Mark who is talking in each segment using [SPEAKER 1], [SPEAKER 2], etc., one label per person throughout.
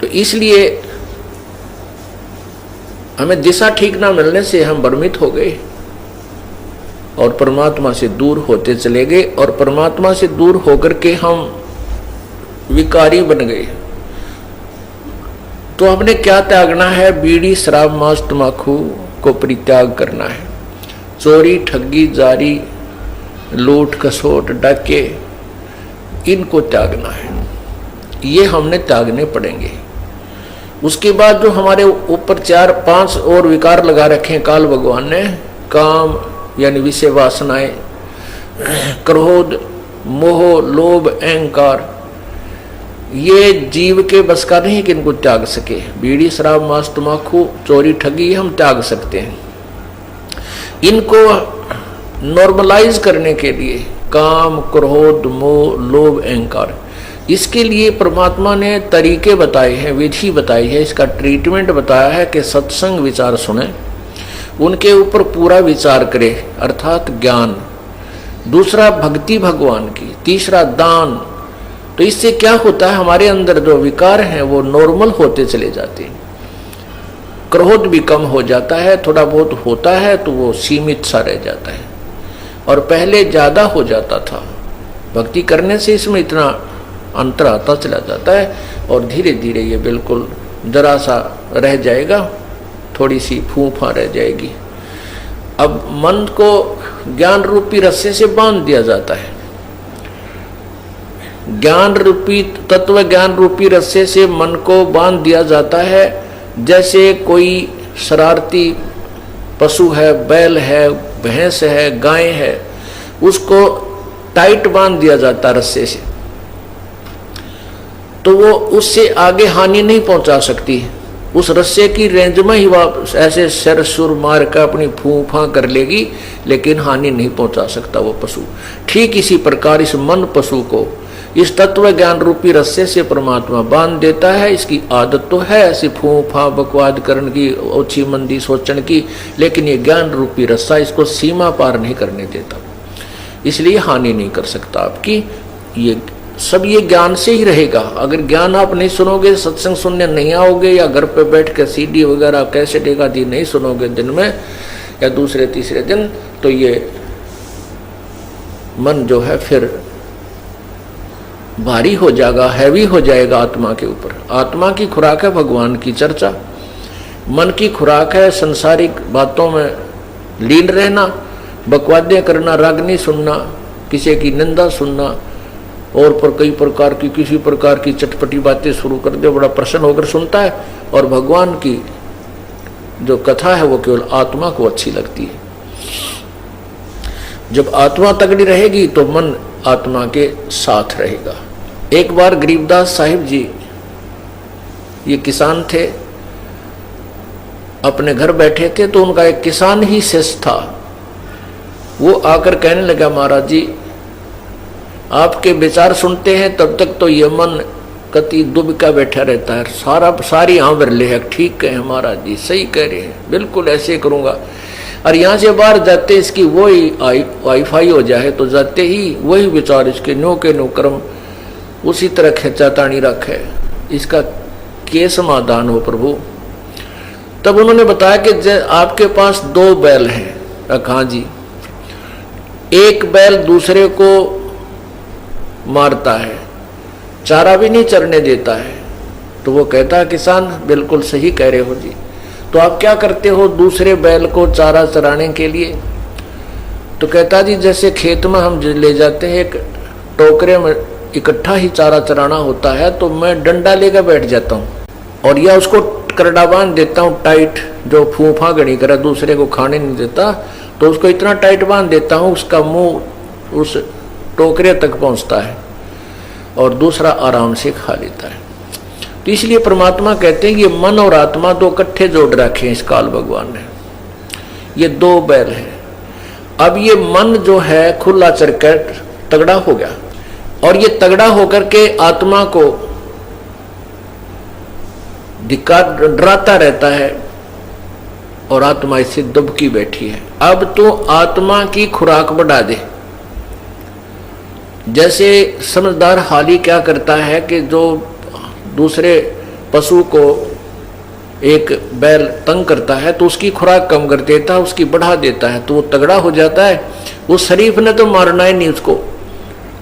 [SPEAKER 1] तो इसलिए हमें दिशा ठीक ना मिलने से हम भ्रमित हो गए और परमात्मा से दूर होते चले गए, और परमात्मा से दूर होकर के हम विकारी बन गए। तो हमने क्या त्यागना है? बीड़ी, शराब, मांस, तम्बाकू को परित्याग करना है। चोरी, ठगी, जारी, लूट, खसोट, डाके, इनको त्यागना है। ये हमने त्यागने पड़ेंगे। उसके बाद जो हमारे ऊपर 4-5 और विकार लगा रखे हैं काल भगवान ने, काम यानी विषय वासनाएं, क्रोध, मोह, लोभ, अहंकार, ये जीव के बस का नहीं कि इनको त्याग सके। बीड़ी, शराब, मांस, तम्बाकू, चोरी, ठगी हम त्याग सकते हैं। इनको नॉर्मलाइज करने के लिए काम, क्रोध, मोह, लोभ, अहंकार, इसके लिए परमात्मा ने तरीके बताए हैं, विधि बताई है, इसका ट्रीटमेंट बताया है कि सत्संग विचार सुने, उनके ऊपर पूरा विचार करे, अर्थात ज्ञान। दूसरा भक्ति भगवान की, तीसरा दान। तो इससे क्या होता है? हमारे अंदर जो विकार हैं वो नॉर्मल होते चले जाते हैं। क्रोध भी कम हो जाता है, थोड़ा बहुत होता है तो वो सीमित सा रह जाता है, और पहले ज्यादा हो जाता था। भक्ति करने से इसमें इतना अंतर आता चला जाता है, और धीरे धीरे ये बिल्कुल जरा सा रह जाएगा, थोड़ी सी फूफा रह जाएगी। अब मन को ज्ञान रूपी रस्से से बांध दिया जाता है। ज्ञान रूपी, तत्व ज्ञान रूपी रस्से से मन को बांध दिया जाता है। जैसे कोई शरारती पशु है, बैल है, भैंस है, गाय है, उसको टाइट बांध दिया जाता रस्से से, तो वो उससे आगे हानि नहीं पहुंचा सकती। उस रस्से की रेंज में ही वह ऐसे सर सुर मार कर अपनी फूफा कर लेगी, लेकिन हानि नहीं पहुंचा सकता वो पशु। ठीक इसी प्रकार इस मन पशु को इस तत्व ज्ञान रूपी रस्से से परमात्मा बांध देता है। इसकी आदत तो है ऐसी फूफा बकवाद करने की, ओछी मंदी सोचने की, लेकिन ये ज्ञान रूपी रस्सा इसको सीमा पार नहीं करने देता, इसलिए हानि नहीं कर सकता आपकी। ये सब ये ज्ञान से ही रहेगा। अगर ज्ञान आप नहीं सुनोगे, सत्संग सुनने नहीं आओगे, या घर पे बैठ के सीडी वगैरह कैसेट एक आदि नहीं सुनोगे दिन में या दूसरे तीसरे दिन, तो ये मन जो है फिर भारी हो जाएगा, हैवी हो जाएगा आत्मा के ऊपर। आत्मा की खुराक है भगवान की चर्चा, मन की खुराक है संसारिक बातों में लीन रहना, बकवादें करना, रागनी सुनना, किसी की निंदा सुनना, और पर कई प्रकार की किसी प्रकार की चटपटी बातें शुरू कर दे, बड़ा प्रसन्न होकर सुनता है। और भगवान की जो कथा है वो केवल आत्मा को अच्छी लगती है। जब आत्मा तगड़ी रहेगी तो मन आत्मा के साथ रहेगा। एक बार गरीबदास साहिब जी, ये किसान थे, अपने घर बैठे थे, तो उनका एक किसान ही शिष्य था। वो आकर कहने लगा, महाराज जी आपके विचार सुनते हैं तब तक तो ये मन कति दुबका बैठा रहता है, सारी हाँ बरले है। ठीक है महाराज जी, सही कह रहे हैं, बिल्कुल ऐसे करूंगा। और यहाँ से बाहर जाते इसकी वही वाईफाई हो जाए तो जाते ही वही विचार इसके नो के नो कर्म उसी तरह खेचा तानी रखे, इसका के समाधान हो प्रभु। तब उन्होंने बताया कि आपके पास 2 बैल हैं। कहा जी, एक बैल दूसरे को मारता है, चारा भी नहीं चरने देता है। तो वो कहता है, किसान बिल्कुल सही कह रहे हो जी, तो आप क्या करते हो दूसरे बैल को चारा चराने के लिए? तो कहता जी, जैसे खेत में हम ले जाते हैं, एक टोकरे में इकट्ठा ही चारा चराना होता है, तो मैं डंडा लेकर बैठ जाता हूँ और या उसको करड़ा बांध देता हूँ टाइट, जो फूफा गड़ी करे दूसरे को खाने नहीं देता, तो उसको इतना टाइट बांध देता हूँ उसका मुंह उस टोकरे तक पहुँचता है और दूसरा आराम से खा लेता है। तो इसलिए परमात्मा कहते हैं कि मन और आत्मा 2 इकट्ठे जोड़ रखे हैं इस काल भगवान ने। ये 2 बैल है। अब ये मन जो है खुला चरकर तगड़ा हो गया, और ये तगड़ा होकर के आत्मा को डराता रहता है, और आत्मा इससे दबकी बैठी है। अब तो आत्मा की खुराक बढ़ा दे। जैसे समझदार हाली क्या करता है कि जो दूसरे पशु को एक बैल तंग करता है तो उसकी खुराक कम कर देता है, उसकी बढ़ा देता है, तो वो तगड़ा हो जाता है। वो शरीफ ने तो मारना ही नहीं उसको,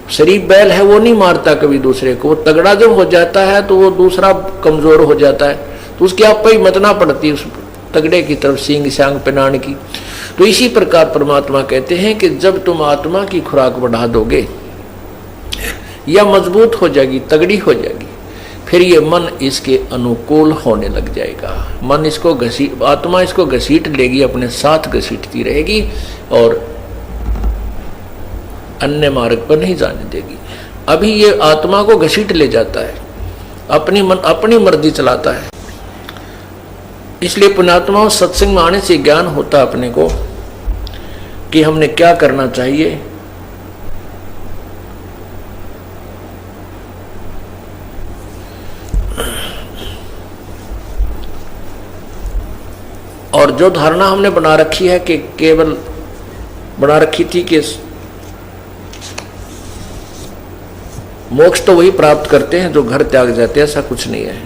[SPEAKER 1] शरीफ बैल है वो नहीं मारता कभी दूसरे को। वो तगड़ा जब हो जाता है तो वो दूसरा कमजोर हो जाता है, तो उसकी आप ही मतना पड़ती है उस तगड़े की तरफ, सींग सांग पिनाण की। तो इसी प्रकार परमात्मा कहते हैं कि जब तुम आत्मा की खुराक बढ़ा दोगे या मजबूत हो जाएगी, तगड़ी हो जाएगी, फिर ये मन इसके अनुकूल होने लग जाएगा। मन इसको आत्मा इसको घसीट लेगी, अपने साथ घसीटती रहेगी और अन्य मार्ग पर नहीं जाने देगी। अभी ये आत्मा को घसीट ले जाता है, अपनी मर्जी चलाता है। इसलिए पुण्यात्माओं, सत्संग में आने से ज्ञान होता अपने को कि हमने क्या करना चाहिए। और जो धारणा हमने बना रखी है कि केवल बना रखी थी कि मोक्ष तो वही प्राप्त करते हैं जो घर त्याग जाते हैं, ऐसा कुछ नहीं है।